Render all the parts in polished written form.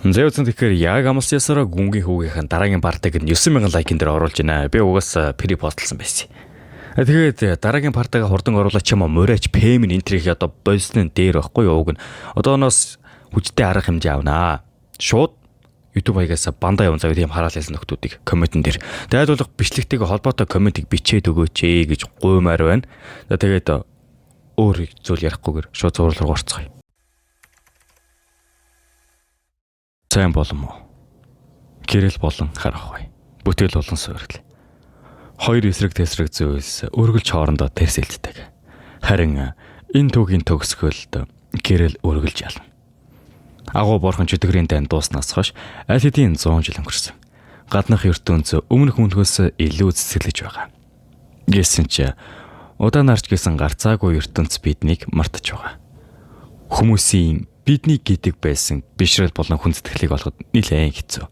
Зэвцэн тэгэхээр яг амлсан ясараа гүнгийн хүүгийнхэн дараагийн партаг 9,000 лайкын дээр оруулж байна. Би угаас при постлсан байсан. Тэгээд дараагийн партага хурдан оруулаач юм мораач пэм энтрих одоо больсны дээр байхгүй юу уг нь. Одооноос хүчтэй арга хэмжээ авнаа. Шууд YouTube хаягаас бандаа явуун завь тийм хараал ялсан нөхдүүдийг комментэн дээр. Тэгээд болох бичлэгтэйгээ холбоотой комментиг бичээд өгөөч гэж гуймаар байна. Тэгээд өөр зүйл ярихгүйгээр шууд зураг руу орцгоё. Сайн болон мó. Гэрэл болон харахгүй. Бүтээл болон суурил. Хоёр эсрэг тесрэг зүйлс өргөлж хоорондоо тэрсэлддэг. Харин энэ түүхийн төгсгөлд гэрэл өргөлж ялна. Агуу борхон чөтгөрийн тань дууснаас хойш аль хэдийн 100 жил өнгөрсөн. Гаднах ертөнц өмнөх мөнхөөс илүү цэцгэлж байгаа. Гэсэн ч удаанаарч гэсэн гарцаагүй ертөнц биднийг мартаж байгаа. Хүмүүсийн бидний гэдэг байсан бишрэл болон хүндэтгэлийг олоход нэлээд хэцүү.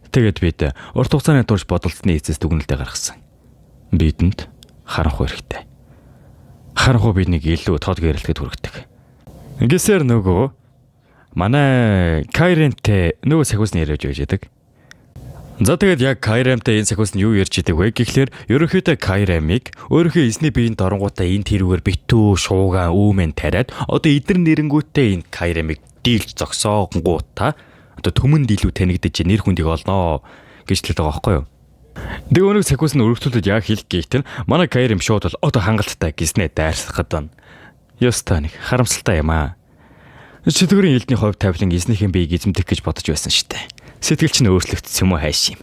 Тэгээд бид урт хугацааны турш бодолцсны эцэс дүгнэлтэд гаргасан. Бидэнд харанхуй хэрэгтэй. Харанхуй биднийг илүү тод гэрэлтэд хүргэдэг. Ингэсээр нөгөө манай Кайрентэй нөгөө сахиусны яриаж байждаг. За тэгээд яг Кайремтэй энэ сахиус нь юу ярьж идэг вэ гэхлээр ерөнхийдөө Кайремыг өөрийнхөө эзний биеийн дорнгуудаа энэ тэрүүгээр битүү шуугаан үүмэн тариад одоо эдэр нэрэнгүүтээ энэ Кайремыг дийлж зогсоогонгуудаа одоо төмөнд илүү танигдаж нэр хүндийг олноо гэж хэлдэг байгаа байхгүй юу. Тэг өнөг сахиус нь өргөжлөлөд яг хэлэх гээт нь манай Кайрем шууд бол одоо хангалттай гиснээ дайрсах гэдэг нь. Ёстой нэг харамсалтай юм аа. Чөтгөрийн элдний хувь тавилан эзнийхэн биеийг эзэмдэх гэж бодож байсан штэ. Сэтгэл чинь өөрчлөгдсөн юм уу хайш юм.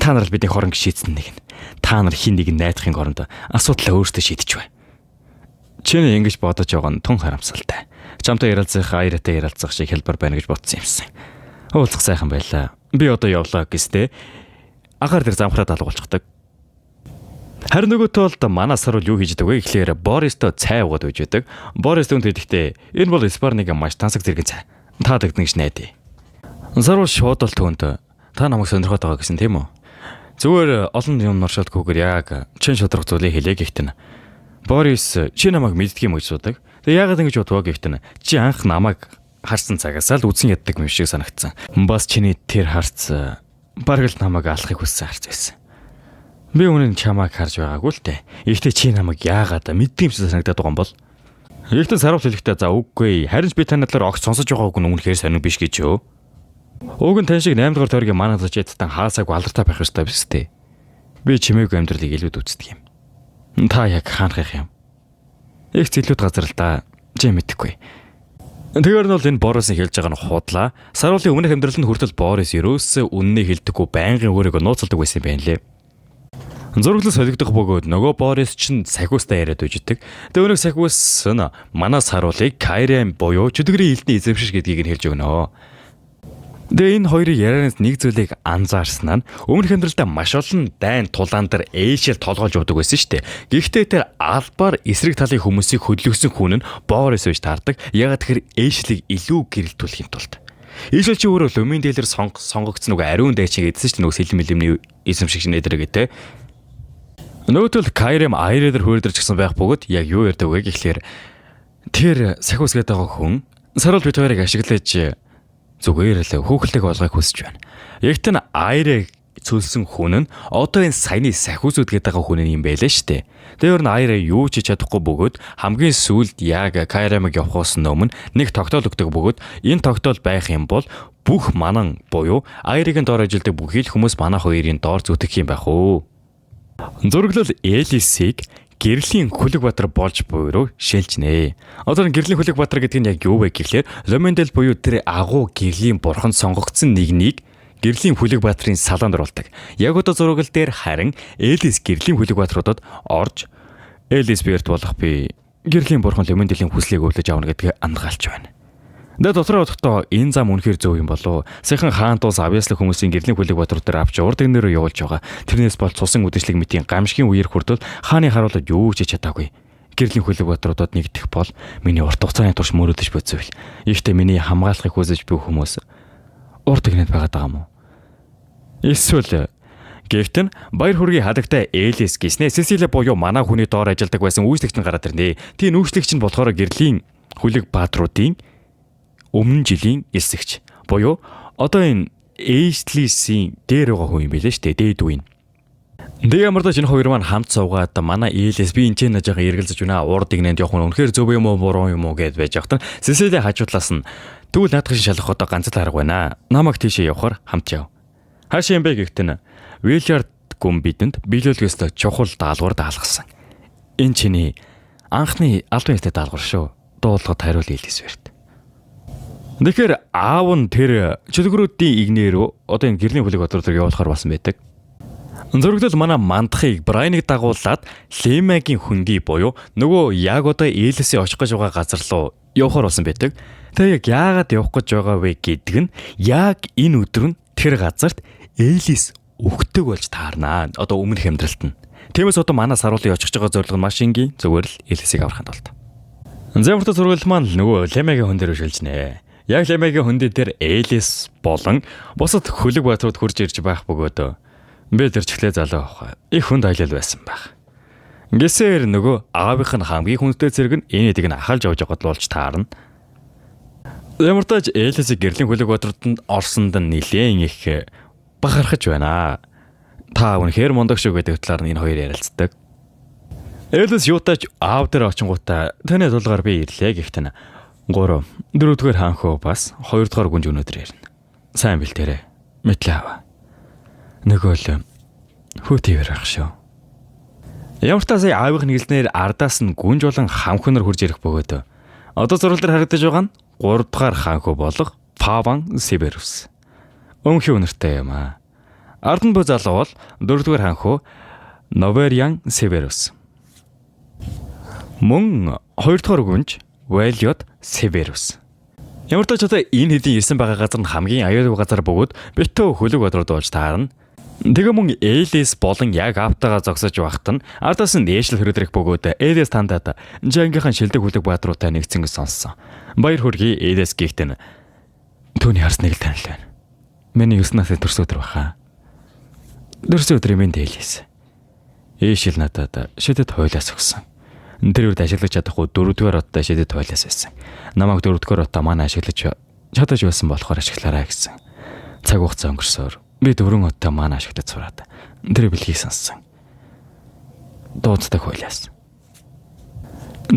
Та нар л бидний хорон гişээдсэн нэг нь. Та нар хин нэг найдахын оронд асуудлаа өөртөө шийдэж бай. Чиний ингэж бодож байгаа нь тун харамсалтай. Чамтай ярилцах, аяратай ярилцах шиг хэлбэр байна гэж бодсон юмсан. Уулзах сайхан байлаа. Би одоо явлаа гэстэй. Агаар дээр замхраад алгуулчихдаг. Харин нөгөө талд манай сар юу хийж байгаа вэ гэхлээр Бористой цай уугаад үйж байдаг. Борис түн тэгэхдээ энэ бол Испанийг маш тансаг зэрэг цай. Та дэгдэнэж найдаа. Сар бол шууд л түүнд та намайг сонирхоод байгаа гэсэн тийм үү? Зүгээр олон юм норшоолгүйгээр яг чин шудрах зүйлийг хэлээ гэхтэн. Борис чи намайг мэддэг юм гэж судаг. Тэг яагаад ингэж бодвоо гэхтэн. Чи анх намайг харсан цагаас л үдсэн яддаг юм шиг санагдсан. Бас чиний тэр харц бараг л намайг алахыг хүссэн харц байсан. Би өмнө нь чамайг харж байгаагүй л дээ. Ихтэй чи намайг яагаад мэддэг юм шиг санагдаад байгаа юм бол? Ихтэй сарвал хэлэхдээ за үгүй. Харин ч би таны талаар огт сонсож байгааг нь үнэхээр сонир биш гэж юу? Уг нь тань шиг 8 дугаар тойргийн манай зочдтан хаасаагүй алдартай байх ёстой биз дээ. Би чимээгүй амьдралыг илүүд үздэг юм. Та яг хаанах юм? Их зэлүүд газар л да. Чи мэдэхгүй. Тэгэхээр нь бол энэ Борисын хэлж байгаа нь худлаа. Саруулын өмнөх амьдралд хүртэл Борис ерөөсөө үннийг хэлдэггүй байнгын өөрийгөө нууцалдаг байсан юм байна лээ. Зураглал солигдох бөгөөд нөгөө Борис ч сахиустай яриад үжидэг. Тэгээ өнөг сахиус нь манай саруулыг Кайрем буюу чөтгөрийн элдний эзэмшиж гэдгийг нь хэлж өгнө. Тэгээ энэ хоёрын ярианаас нэг зүйлийг анзаарсан нь өмнөх амьдралдаа маш олон дайн тулаан дээр ээшэл толгойлж удаг байсан шүү дээ. Гэхдээ тэр албаар эсрэг талын хүмүүсийг хөдөлгсөн хүн нь Борис биш таардаг. Ягаад тэгэхээр ээшлийг илүү гэрэлтүүлэхийн тулд. Ээшэл чи өөрөө лумын дээлэр сонгогдсон нөгөө ариун дайчин гэдсэн чинь нөгөө сэлэн мэлэмний эзэмшигч нээдэрэг гэдэг. Нөгөөдөл Кайрем айрээр хөрдөрч гисэн байх бөгөөд яг юу ярьдаг вэ гэхлээр тэр сахиус гэдэг хүн сарвал бит хоёрыг ашиглаж зүгээр л хөөхлөлтэйг олгохыг хүсэж байна. Ягт нь айрыг цөлсөн хүн нь одоо энэ саяны сахиусуд гэдэг хүн юм байлаа штэ. Тэр нь айраа юу ч чадахгүй бөгөөд хамгийн сүүлд яг Кайремыг явахаас өмнө нэг тогтоол өгдөг бөгөөд энэ тогтоол байх юм бол бүх манан буюу айрыг доор ажилдаг бүхий л хүмүүс манай хоёрын доор зүтгэх юм байх уу. Зураглал Элисийг гэрлийн Хүлэгбаатар болж буйруу шилж нэ. Одоо гэрлийн Хүлэгбаатар гэдэг нь яг юу вэ гэхлээр Ломендел буюу тэр агуу гэрлийн бурхан сонгогдсон нэгнийг гэрлийн Хүлэгбаатарын салаанд оруулдаг. Яг одоо зураглал дээр харин Элис гэрлийн Хүлэгбаатаруудад орж Элис биерт болох би гэрлийн бурхан Ломенделийн хүслийг өвлөж авна гэдгээ андгаалж байна. Дэ дотроо бодохдоо энэ зам үнэхээр зөв юм болов. Сайхан хаан туус авьяаслаг хүмүүсийн гэрлийн Хүлэгбаатар дээр авч урд гэнээр явуулж байгаа. Тэрнээс бол цусан үдэшлэг мэтийн гамшигын үеэр хүртэл хааны харуулад юу ч чадаагүй. Гэрлийн Хүлэгбаатаруудад нэгдэх бол миний урт хугацааны турш мөрөөдөж бодсойл. Ихтэй миний хамгаалахыг хүсэж буй хүмүүс урд гэнэд байгаад байгаа юм уу? Эсвэл гэвтэн баяр хүргийн хадагтай Элис гиснэ Сесиле буюу манай хүний доор ажилладаг байсан үүслэгч нь гараад ирнэ. Тийм үүслэгч нь болохоор гэрлийн Хүлэгбаатаруудын өмнө жилийн эсэгч Буюу одоо энэ Эйслисийн дээр байгаа хүн юм билээ шүү дээ. Дээд үе. Тэгээ ямар ч энэ хоёр маань хамт суугаад манай Элис би энэ ч нэж байгаа эргэлзэж байна. Уурдыг нэнд явах нь үнэхээр зөв юм уу буруу юм уу гэд байж байгаа. Сесилиа хажуудлаас нь тэгвэл наадах шин шалах одоо ганц л арга байна. Намайг тийшээ явахаар хамт яв. Хаашаа юм бэ гэхдээ Вильярд гүн бидэнд биелүүлгээс чухал даалгавар даалгасан. Энэ чиний анхны албан ёстой даалгавар шүү. Дуулахад хариул Элис барьт. Тэгэхээр аав нь тэр чөлгөрүүдийн игнэрөө одоо энэ гэрлийн хүлэг бодлоор явуулахар болсон байдаг. Зөрөгдөл манай мандахыг Брайныг дагуулад Лемагийн хөндөй буюу нөгөө яг одоо Элисийн очих гэж байгаа газар руу явахар болсон байдаг. Тэгээ яг яагаад явах гэж байгаа вэ гэдэг нь яг энэ өдөр нь тэр газарт Элис өгтөг болж таарнаа. Одоо өмнөх амьдралт нь. Тиймээс одоо манай саруулын очих гэж байгаа зорилго нь маш энгийн зүгээр л Элисийг аврахын тулд. Зэмэрт сургууль маань нөгөө Лемагийн хүн дээр шилж нэ. Яг Лемагийн хөндөө дээр Элис болон бусад хөлөг баатрууд хурж ирж байх бөгөөд би тэр чихлээ залуу авах. Их хүнд аялал байсан байх. Гэсээр нөгөө аавынх нь хамгийн хүнтэй зэрэг нь энэ эдийг нь ахалж явж байгаад болж таарна. Ямар ч тач Элисийг гэрлийн хөлөг баатрууданд орсонд нь нилээн их бахархаж байна. Та үнэхээр мундаг шүү гэдэг талаар нь энэ хоёр ярилцдаг. Элис юутаач аав дээр очингуудаа таны дулгаар би ирлээ гэхдээ 3, 4-р хаанхуу бас 2-р гүнж өнөдөр ярина. Сайн бэлтээрээ. Мэтлээ аваа. Нөгөө л хүүтийвэр ах шүү. Ямар ч тасаа аавынх нэгэлснээр ардаас нь гүнж болон хамхнаар хурж ирэх бөгөөд одоо зурлал дээр харагдаж байгаа нь 3-р хаанхуу болох Паван Северус. Өмхий үнэртэй юм аа. Ард нь бо залуу бол 4-р хаанхуу Новериан Северус. Мөн 2-р гүнж Вэлиод Северус. Ямар ч одоо энэ хэдийн 9 байгаа газар нь хамгийн аюулгүй газар бөгөөд битүү хөлөг бодрууд болж таарна. Тэгээ мөн Элис болон яг автагаа зогсож байхад нь ардаас нь дээшл хөрөдрөх бөгөөд Элис тандаад Жангийнхан шилдэг хөлөг баатруутай нэгцэн сонссон. Баяр хүргэе Элис гихтэн. Түүний харсныг л танил байна. Миний 9 насны төрс өдөр баха. Төрс өдөр юм Элис. Эшил надад шидэд хойлоос өгсөн. Тэр үед ашиглаж чадахгүй 4-р оттой шидэд хойлоос байсан. Намайг 4-р оттой маань ашиглаж чадаж байсан болохоор ашиглаарай гэсэн. Цаг хугацаа өнгөрсөөр би 4 оттой маань ашиглаж сураад тэр бэлгийг сонссон. Дууддаг хойлоос.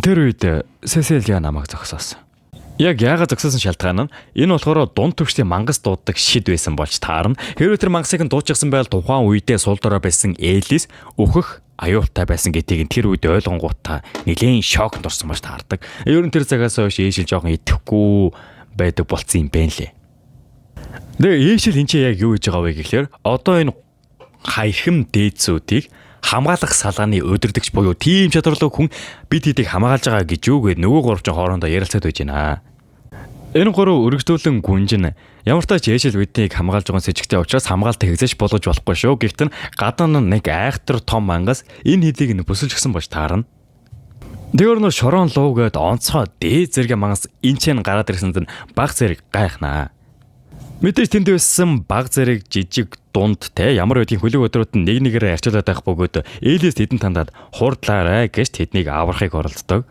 Тэр үед Сесилиа намайг зогсоосон. Яг яагаад зогсоосон шалтгаан нь энэ болохоор дунд төвчтэй мангас дууддаг шид байсан болж таарна. Хэрвээ тэр мангасыг нь дуудчихсан байвал тухайн үедээ сул дорой байсан Элис өөхөх аюултай байсан гэдгийг тэр үед ойлгонгуудаа нэлээд шокнд орсон болж таардаг. Ер нь тэр цагаас хойш Эшил жоохон итгэхгүй байдаг болцсон юм бэ лээ. Тэгээ Эшил энэ ч яг юу гэж байгаа вэ гэхээр одоо энэ хаягхам дээдсүүдийг хамгаалах салгааны өдөрдөгч буюу тим чадварлаг хүн бид хэдийг хамгаалж байгаа гэж юу гээд нөгөө гуравчин хоорондоо ярилцаад байж байна. Энэ 3 өргөжлүүлэн гүнж нь ямар ч тач Эшил биднийг хамгаалж байгаа сэжигтэй учраас хамгаалт хэрэгжиж болгож болохгүй шүү. Гэхдээ гадаа нь нэг айхтар том мангас энэ хэдийг нь бүсэлжсэн болж таарна. Тэгвэр нөө шорон луу гээд онцгой дээд зэрэг мангас энэ ч гараад ирсэнд нь баг зэрэг гайхнаа. Мэдээж тэнд байсан баг зэрэг жижиг дунд те ямар байдгийн хөлөг өдрүүд нь нэг нэгээр арчилаад байх бөгөөд Элис тэдэн тандаад хурдлаарай гэж тэднийг аврахыг оролддог.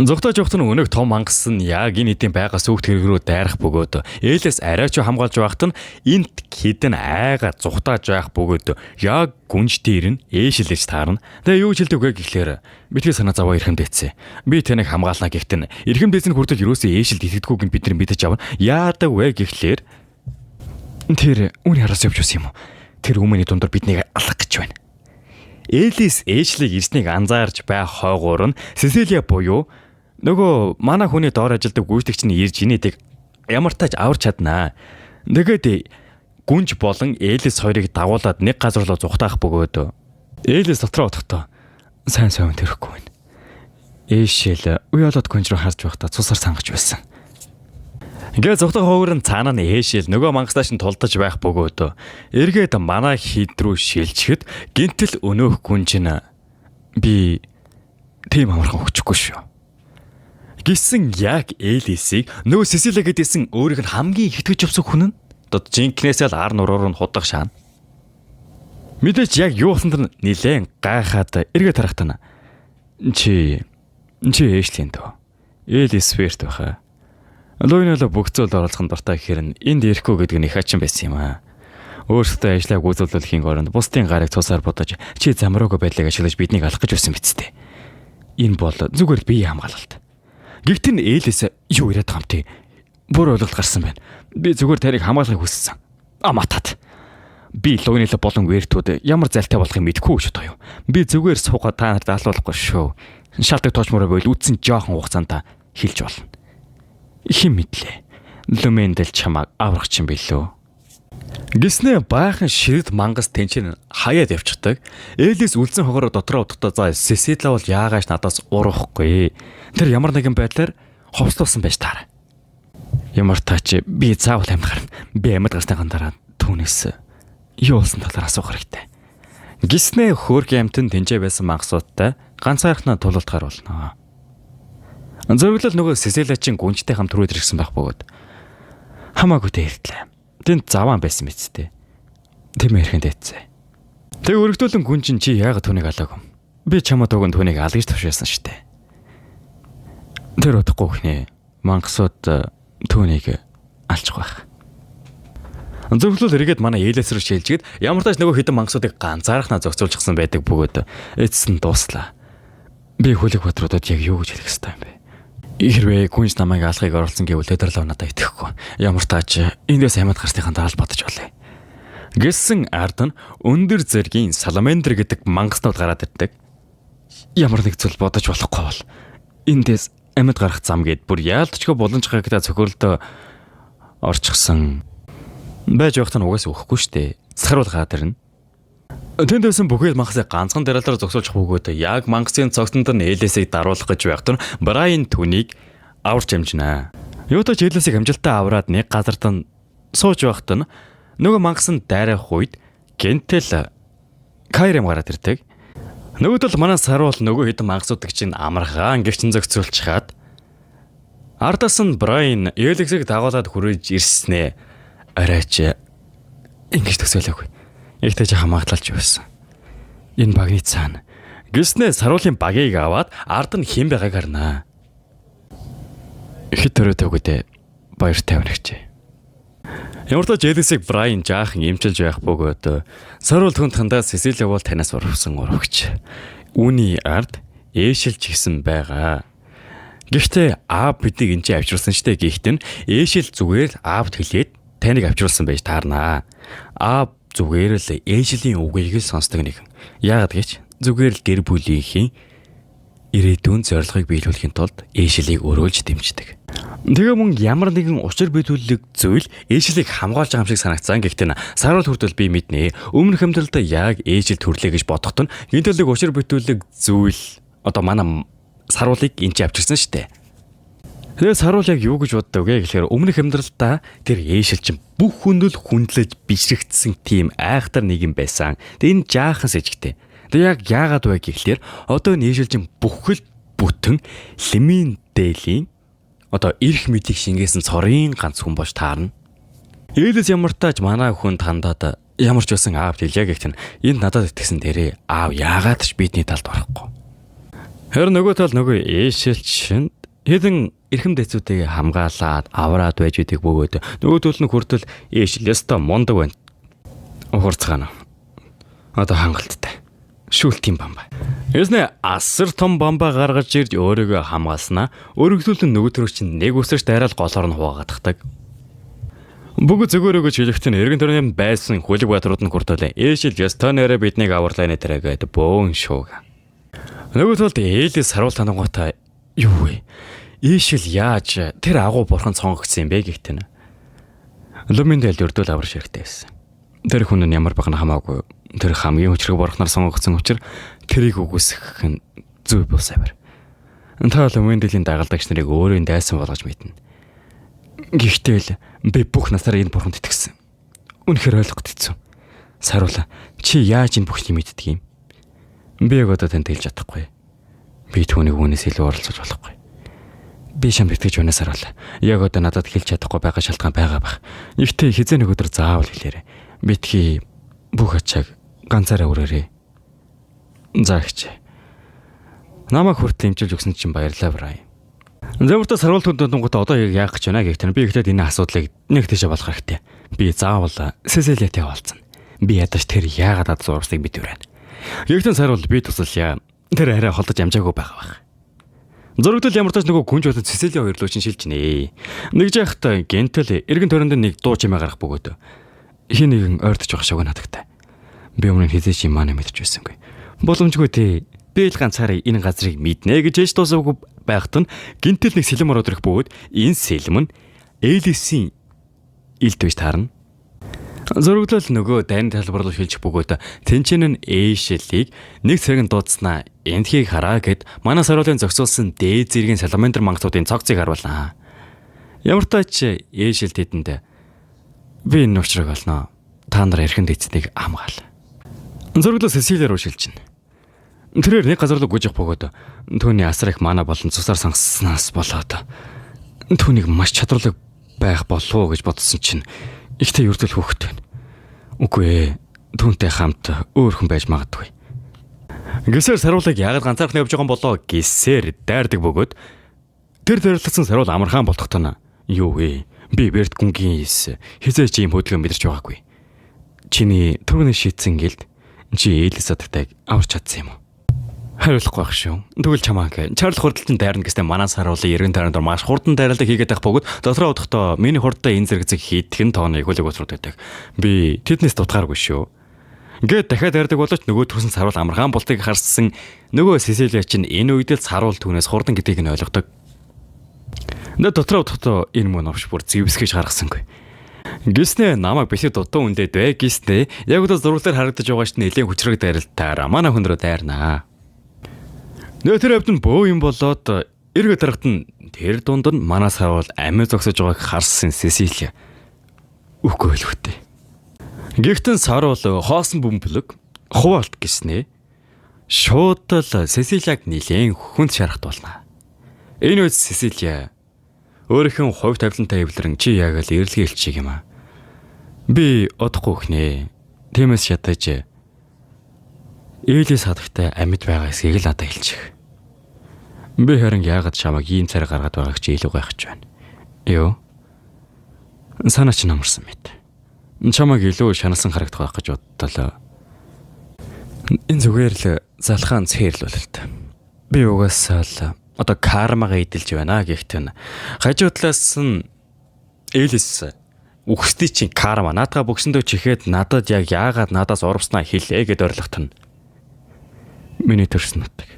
Зогтоож явахт нь өнөөх том мангас нь яг энэ хэдийн байгаа сүхт хэрэг рүү дайрах бөгөөд Элис арайч хамгаалж байхад нь энт хідэн айгаа зүхтааж байх бөгөөд яг гүнж дээр нь Эшилж таарна. Тэгээ юу хэлдэг вэ гэхлээр битгий санаа заваа эрхэмдээцээ. Би таныг хамгаална гэхдээ эрхэмдээцэн хүртэл юусоо Эшилд итгэдэггүйг нь бид нар мэдэж авна. Яадаг вэ гэхлээр тэр үүний хараас явж үс юм уу? Тэр өмнөний дундор биднийг алах гэж байна. Элис Эшлиг ирснийг анзаарч байх хойгоор нь Сесилиа буюу нөгөө манай хүний доор ажилдаг гүйцэтгэгч нь ирж инээдэг ямар тач аварч чаднаа. Тэгээд гүнж болон Элис хоёрыг дагуулад нэг газар руу зүхтаах бөгөөд Элис дотроо одохдоо сайн тэрхгүй байна. Эшэл уяалаад гүнж рүү харж байхдаа цусаар сангаж байсан. Ингээ зүхтах ховор нь цаанаа нь Эшэл нөгөө мангастааш нь тулдаж байх бөгөөд эргээд манай хід рүү шилжихэд гинтэл өнөөх гүнж нь би тийм амархан өгчихгүй шүү. Гисэн яг Элисийг нөгөө Сесилиа гэдээсэн өөрийнх нь хамгийн их итгэж явсан хүн нь дод жинкнээсээ л ар нуруур нь худах шаана. Мэдээч яг юу болсон нь нилээн гайхаад эргээд харахтана. Чи Эшлийн дөө. Элис ферт байхаа. Луйнол бүх зүйл оролцох дуртай гэхээр энд ирэхгүй гэдэг нь их ачин байсан юм аа. Өөрсдөө ажлаа гүйцэлдүүлэхийн оронд бусдын гарыг цусаар бодож чи замраагүй байдлыг ашиглаж биднийг алах гэж байсан биз дээ. Энэ бол зүгээр бие хамгаалалт. Гэхдээ ээлээс юу яриад байгаа юм те? Бүр ойлголт гарсан байна. Би зүгээр тарийг хамгаалахыг хүссэн. Аматад. Би Луйнол болон вертүүд ямар зайлтай болохыг мэдэхгүй ч тоо юу. Би зүгээр суугаад та нарт алуулахгүй шүү. Шалтгаан тоочмороо бойл үдсэн жоохон хугацаанд хэлж болно. Хин мэдлээ. Лүмэндэл чамайг аврах чинь билүү. Гиснэ баахан ширд мангас тэнцэн хаяад явчихдаг. Ээлээс үлдсэн хогороо дотроо удахгүй за Сесила бол яагааш надаас урахгүй. Тэр ямар нэгэн байдлаар ховслуулсан байж таараа. Ямар таач би заавал амьд гарна. Би амьд гарсныхан дараа түүнээс юу болсон талаар асуух хэрэгтэй. Гиснэ хөөрхөн амтэн тэнцээ байсан мангасуудтай ганцаархнаа тулалдахаар болно. Зөвлөл нөгөө Сесилачин гүнжтэй хамт рүү ирсэн байх бөгөөд хамаагүй дээртлээ. Тэнд заваан байсан мэт дээ. Тэм ярихын дээдсэ. Тэг өргөдүүлэн гүнжин чи яагаад түүнийг алаагүй? Би чамд өгөн түүнийг алгаж төвшөөсөн штэ. Тэр удахгүй хнээ. Мангасууд түүнийг алчих байх. Зөвлөл эргээд манай ээлээс рүү шилжгээд ямар тач нөгөө хэдэн мангасуудыг ганцаархнаа зохицуулчихсан байдаг бөгөөд эцэст нь дуслаа. Би хөлөг бадруудад яг юу гэж хэлэх ёстой юм бэ? Хэрвээ гүнж намайг алахыг оролцсон гэвэл тэдэрлээ надад итгэхгүй. Ямар тач эндээс амьд гарсныхаа дараа л бодож олъё. Гэсэн ард нь өндөр зэргийн саламандр гэдэг мангаснууд гараад ирдэг. Ямар нэг зүйл бодож болохгүй бол эндээс амьд гарах зам гээд бүр яалтчгүй боломж гарагтаа цохирлдоо орчихсон. Байж явахтаа угаасаа өгөхгүй штэ. Сахаруул гараад ирнэ. Тэндээсэн бүхэл мангасыг ганцхан дараалал зогсоолж бөгөөд яг мангасын цогцонд нь ээлээсээ даруулах гэж байхдаа Брайан түүнийг аварч амжинаа. Юутач ээлээсээ амжилттай авраад нэг газарт нь сууж байхдаа нөгөө мангас нь дайрах үед гентэл Кайрэм гараад ирдэг. Нөгөөдөл манай саруул нөгөө хэдэн мангасуудыг чинь амархан гэрчин зогцоолчихад ардаас нь Брайан ээлээсээ дагуулад хүрэж ирснэ. Арайч ингэж төсөөлөөгүй. Ихтэй жаахан магадлалч байсан. Энэ багны цаана гиснэ саруулын багийг аваад ард нь хэн байгааг харнаа. Хэд төрөөтэйгүүдээ баяр тайван хэрэгжээ. Ямар ч жэлэсийг Брайан жаахан эмчилж байх бөгөөд саруул түнтхэндээ Сесилия бол танаас урвсан урвагч. Үүний ард ээшилж гисэн байгаа. Гэхдээ аав биднийг энэ авчирсан штэ гэхдээ ээшил зүгээр аавд хэлээд таныг авчирсан байж таарнаа. Аав зүгээр л ээжлийн үгийг л сонсдог нэгэн. Яагаад гэж зүгээр л гэр бүлийнхээ ирээдүйн зорилгыг биелүүлэхийн тулд ээжлийг өрөөлж дэмждэг. Тэгээ мөн ямар нэгэн учир биелүүлэх зүйл ээжлийг хамгаалж байгаа юм шиг санагцсан. Гэхдээ саруул хүртэл би мэднэ. Өмнөх амьдралдаа яг ээжил төрлөө гэж бодоход нь гинтэлэг учир биелүүлэх зүйл одоо манай саруулыг энэ ч авчирсан штэ. Тэгээ саруул яг юу гэж боддог вэ гэхээр өмнөх амьдралдаа тэр ээшил чинь бүх хүндэл хүндлэж бишрэгдсэн тийм айхтар нэг юм байсан. Тэгээ энэ жаахан сэжигтэй. Тэгээ яг яагаад вэ гэхлээр одоо энэ ээшил чинь бүхэл бүтэн лимийн дээлийн одоо эрх мэдийг шингээсэн цорын ганц хүн болж таарна. Ээлээс ямар тааж манай хүнд хандаад ямар ч байсан аав хэлье гэхдээ энд надад итгэсэн дээрээ аав яагаад ч бидний талд орохгүй. Харин нөгөө тал нөгөө ээшил чинь хэдэн эрхэм дэцүүдийг хамгаалаад авраад байж идэг бөгөөд нөгөө төл нь хүртэл ээшил яста мундаг байна. Ухарцгаана. Одоо хангалттай. Шүүлтийн бамбаа. Яснэ асар том бамбаа гаргаж ирж өөрийгөө хамгаалснаа өргөдүүлэн нөгөө төрөг чинь нэг үсэрч дайраал голоор нь хувагааддаг. Бүгд зөвгөөрөө гэж хэлэхдээ эргэн тойрны байсан хөлөг баатрууд нь хүртэл ээшил яста нэрэ биднийг аварлаа нэтэрэ гэдэг бөөн шүүг. Нөгөө толд ээлээс саруул танангуутай юу вэ? Ээшил яаж тэр агуу бурхан сонгогдсон юм бэ гэхдээ. Луминдэл өрдөөл аварш хэрэгтэй байсан. Тэр хүн нь ямар багна хамаагүй. Тэр хамгийн хүчрэг бурхнаар сонгогдсон учраас тэрийг үгүйсгэх нь зөв босавар. Та Луминдэлийн дагалдагч нарыг өөрийн дайсан болгож мэднэ. Гэхдээ л би бүх насаараа энэ бурханд итгэсэн. Үнэхээр ойлгоход хэцүү. Саруула чи яаж энэ бүхнийг мэддэг юм? Би яг одоо танд хэлж чадахгүй. Би түүнийг үүнээс илүү оролцож болохгүй. Би шамд итгэж унаас саруула. Яг одоо надад хэлж чадахгүй байгаа шалтгаан байгаа бах. Ихтэй хизээ нэг өдөр заавал хэлээрэй. Битгий бүх ачааг ганцаараа өрөөрэй. За ихч. Намайг хүртэл имчилж өгсөн чинь баярлалаа Брайан. Зэмэртэ саруултууд дунгуудаа одоо яах гэж байна гэхдээ би ихлээд энэ асуудлыг нэг тийшээ болох хэрэгтэй. Би заавал Сесилиатай уулзна. Би ядаж тэр яагаад ад зурсыг мэдвэрэн. Гэхдээ саруул би тусалъя. Тэр арай холдож амжаагүй байгаа байх. Зурагдал ямар ч нөгөө күнж болон Сесилиа хоёр руу шилж нэ. Нэг жахта гентэл эргэн тойронд нэг дуу чимээ гарах бөгөөд хин нэгэн ойртож байх шиг надагтай. Би өмнө хизээч юм аа мэдэж байсангүй. Боломжгүй тий. Би л ганцаараа энэ газрыг мэднэ гэж ээж дуусаагүй байхад нь гинтэл нэг сэлэм ороод ирэх бөгөөд энэ сэлэм нь Элисийн илт биш таарна. Зурглал нөгөө дайны талбар руу шилжих бөгөөд тэнцэн нь Эшелийг нэг цэрэг дуудснаа энтхийг хараа гэд манай саруулын зогсоолсон дээд зэргийн саламандр мангасуудын цогцыг харуулнаа. Ямар тач Эшел тэдэнд би энэ уучраг олноо. Та нар эрхэнд эцнийг хамгаал. Зурглал Сесилиа руу шилжинэ. Тэрээр нэг газар руу гүйж явах бөгөөд түүний асар их мана болон цусаар сангасснаас болоод түүнийг маш чадварлаг байх болов уу гэж бодсон чинь ихтэй юрдэл хөөхт байна. Үгүй ээ. Түүнтэй хамт өөр хүн байж магадгүй. Гисээр саруулыг яагаад ганцаархан явж байгаа юм болоо гисээр дайрдаг бөгөөд тэр зориулсан саруул амархан болтохтона. Юу вэ? Би Берт гүнгийн хизээч юм хөдөлгөөн мэдэрч байгаагүй. Чиний түрүүний шийдсэн гэлд чи Элисадтай аварч чадсан юм уу? Хариулахгүй байх шүү. Тэгвэл чамааг Чарль хурдталчин дайрна гэстэй манай саруулын эргэн тойронд маш хурдан дайралдаг хийгээд байх бөгөөд дотроо удахгүй миний хурдтай энэ зэрэг хийдгэн тооны хөлөг уцрууд байдаг. Би тэднээс дутгааргүй шүү. Ингээд дахиад дайрдаг болооч нөгөө төрсэн саруул амархан болтыг харсан нөгөө Сесилиа чинь энэ үед л саруул түүнээс хурдан гэдгийг нь ойлгодог. Нэ дотроо удахгүй энэ мөн овш бүр зэвсгэж гаргасангүй. Гиснэ намайг бишээ дутуу үндэд бай гиснэ яг удаа зурглаар харагдаж байгаа ч нэлийн хүчрэг дайралтаар манай хүн рүү дайрнаа. Тэр хавьд нь бөө юм болоод эргэ дарагт нь тэр дунд нь манай саруул амиа зогсож байгааг харсан Сесилиа. Үгүй л үхтэй. Гэхдээ саруул хоосон бөмбөлөг хуваалт гиснэ. Шууд л Сесилиаг нилээн хүнд шарахт болно. Энэ үед Сесилиа өөрийнхөө хувь тавилантай эвлэрэн чи яг л эрэлгээ хэлчих юм аа. Би одохгүй хнэ. Тиймээс шатаж Элис хадагтай амьд байгаа эсэхийг л надад хэлчих. Би харин яагаад чамайг ийм царай гаргаад байгааг чи илүү гайхаж байна. Юу? Санаа чи намарсан мэт. Чамайг илүү шаналсан харагдах байх гэж боддоо. Энэ зүгээр л залхаан цэрлүүл л та. Би угаасаа л одоо кармагаа эдэлж байна гэхдээ хажуу талаас нь Элис үхсдий чинь карма наадгаа бөксөндөө чихээд надад яг яагаад надаас урвснаа хэлээ гэд ойрлогтно. Миний төрсөн нутаг.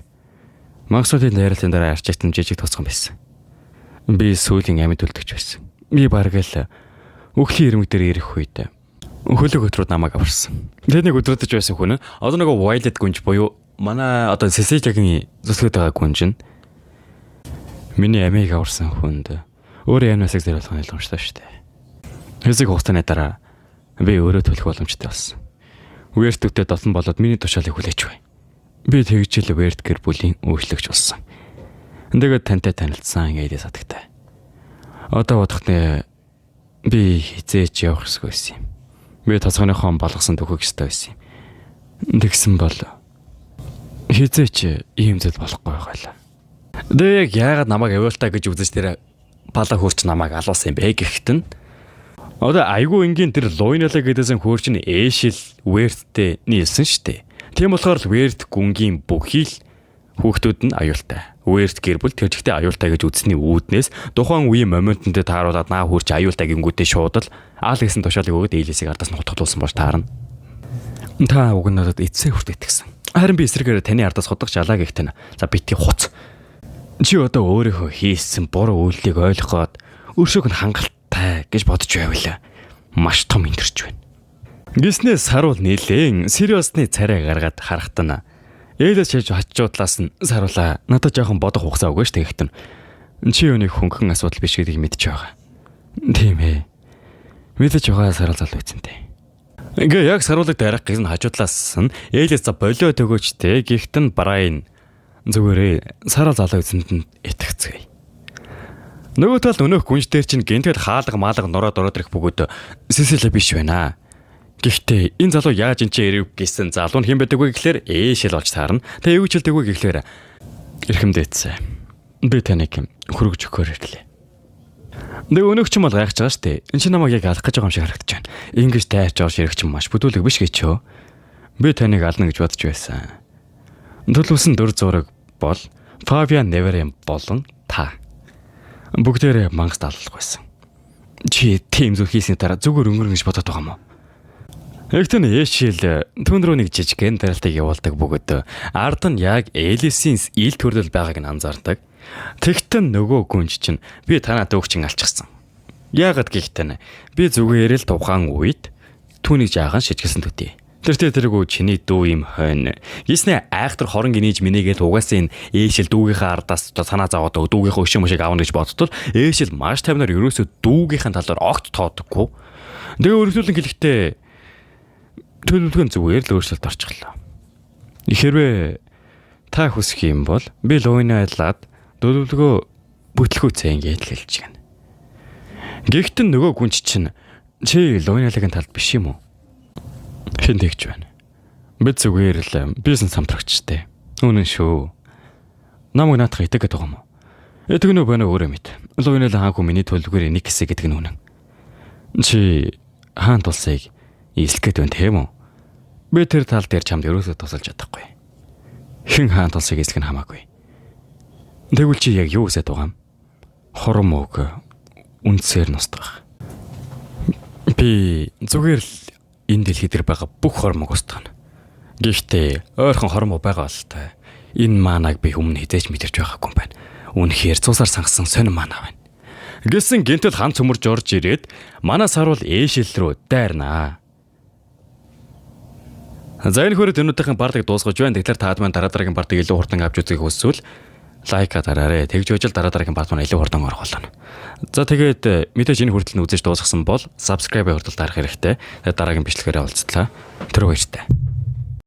Магсуудын дайралтын дараа арчигтэн жижиг тусган байсан. Би сүүлийн амьд үлдэж байсан. Би бараг л өөхлийн ирмэг дээр ирэх үед хөлөг өдрүүд намайг аварсан. Тэнийг өдрөдөж байсан хүн одоо нөгөө Violet гүнж буюу манай одоо Сесилиагийн зүсгэд байгаа гүнж нь миний амийг аварсан хүнд өөрөө янасыг зэрүүлэх нь ойлгомжтой шүү дээ. Хэсэг хугацааны дараа би өөрөө төлөх боломжтой болсон. Вертүтэй долсон болоод миний тушаалыг хүлээж бай. Би тэгжил Верт гэр бүлийн үйлчлэгч болсон. Тэгээд тантай танилцсан Элис хадагтай. Одоо бодохтой би хизээч явах гэсэн байсан юм. Би тасганыхон болгосон төгөөг өстэй байсан юм. Тэгсэн бол хизээч ийм зүйл болохгүй байлаа. Тэг яагаад намайг авиалтаа гэж үзэж тэр пала хурч намайг алуулсан юм бэ гэхтэн. Одоо айгүй энгийн тэр Лойнала гэдээсэн хурч нь Эшил Верттэй нийлсэн штэ. Тийм болохоор л Верт гүнгийн бүхий л хүүхдүүд нь аюултай. Верт гэр бүл тэр жигтэй аюултай гэж үзсний үүднээс тухайн үеийн моментонд тааруулаад наа хурч аюултай гингүүтээ шууд л аал гэсэн тушаалыг өгөөд Элисийг ардаас нь хутгатуулсан болж таарна. Та уг нь надад эцсээ хүрт итгэсэн. Харин би эсрэгээр таны ардаас хутгах жалаа гэхтэн. За бити хуц. Чи одоо өөрийнхөө хийсэн буруу үйлдэлийг ойлгоод өршөөг нь хангалттай гэж бодож байвал маш том өндөрч байна. Гиснээ саруул нилээн сериосны царай гаргаад харахтана. Элис чиж хачуудлаас нь саруулаа надад жоохон бодох хугацаа өгөөш тэгэхтэн. Чи юуны хөнгөн асуудал биш гэдгийг мэдчихэж байгаа. Тийм ээ. Мэдэж байгаа саруул зал үйцэнтэй. Ингээ яг саруулыг дайрах гэсэн хажуудлаас нь Элис за болио төгөөчтэй гихтэн Брайн зүгээрээ саруул залуу үйцэнд нь итгэцгээе. Нөгөө тал өнөөх гүнж дээр чинь гинтгэл хаалга маалга нороод ороод ирэх бөгөөд Сесилиа биш байна. Гэхдээ энэ залуу яаж энэ ч ирэв гэсэн залуу нь хэн байдаг вэ гэхээр Эшел болж таарна. Тэгээ юу ч хэлдэггүй гэхлээр эрхэмдээцээ. Би таныг хөргөж өгөхөөр ирлээ. Нэг өнөөгч юм бол гайхаж байгаа шүү дээ. Энд чинь намайг яг алах гэж байгаа юм шиг харагдаж байна. Ингиж тайрч орж ирэх чинь маш бүдүүлэг биш гэчөө. Би таныг ална гэж бодож байсан. Төлөвсөн дүр зураг бол Фабиан Неверем болон та. Бүгдээрээ мангас аллах байсан. Чи тийм зүйл хийсний дараа зүгээр өнгөрнө гэж бодоод байгаа юм уу? Эхтэн Эшил түн рүү нэг жижигхэн тарилтыг явуулдаг бөгөөд ард нь яг Элисийн ил төрлөл байгааг нь анзаардаг. Тэгтэн нөгөө гүнж чинь би танаа дөөгчин алчихсан. Яагаад гэхтэн би зүгээр л тухайн үед түүнийг жаахан шижгэлсэн төдий. Тэргүү чиний дүү юм хойно. Гиснэ айхтар хорон гинийж минийгээд угаасаа энэ Эшил дүүгийнхаа ардаас санаа зовоод дүүгийнхээ өшөө мөшийг аавна гэж бодтол Эшил маш тавнаар ерөөсөө дүүгийнхаа талаар огт тоодоггүй. Тэгээ өргөжлөн гэлэхдээ төлөвлөгөө зүгээр л өөрчлөлт орчихлоо. Хэрвээ та хүсэх юм бол би Луйнайлаад төлөвлөгөө бүтлгүүцээ ингэж хэлж гэнэ. Гэхдээ нөгөө гүнч чинь чи Луйнайлагийн талд биш юм уу? Хэн тэгж байна? Бид зүгээр л бизнес хамтрагчтай. Үнэн шүү. Намайг наадах итэг гэдэг юм уу? Эдгэнүү байна өөрөө мэд. Луйнайлаа хаагүй миний төлөвлөгөөр нэг хэсэг гэдэг нь үнэн. Чи хаан тулсыг ийслэх гээд байна тийм үү? Би тэр тал дээр чамд ерөөсөө тусалж чадахгүй. Хэн хаан тулсыг ийслэх нь хамаагүй. Тэгвэл чи яг юу гэсэн байгаа юм? Хором үг үнсээр нустгах. Би зүгээр л энэ дэлхий дээр байгаа бүх хормог устгана. Гэхдээ ойрхон хормог байгаа л та. Энэ маанаг би өмнө хизээч мэдэрч байгаагүй юм байна. Үнэхээр цусаар сангасан сонин маанаа байна. Гэсэн гинтэл хан цөмөрж орж ирээд манай саруул Эшил рүү дайрнаа. За энэ хөрөд өнөөдрийн бардыг дуусгаж байна. Тэгэхээр таад маань дараа дараагийн бардыг илүү хурдан авч үзэх хүсвэл лайк дараарай. Тэгж үжил дараа дараагийн бард маань илүү хурдан орох болно. За тэгээд мэдээж энэ хүртэл нь үзэж дуусгасан бол subscribe-ыг хурдан дарах хэрэгтэй. Тэгээд дараагийн бичлэгээр уулзлаа. Тэр баяртай.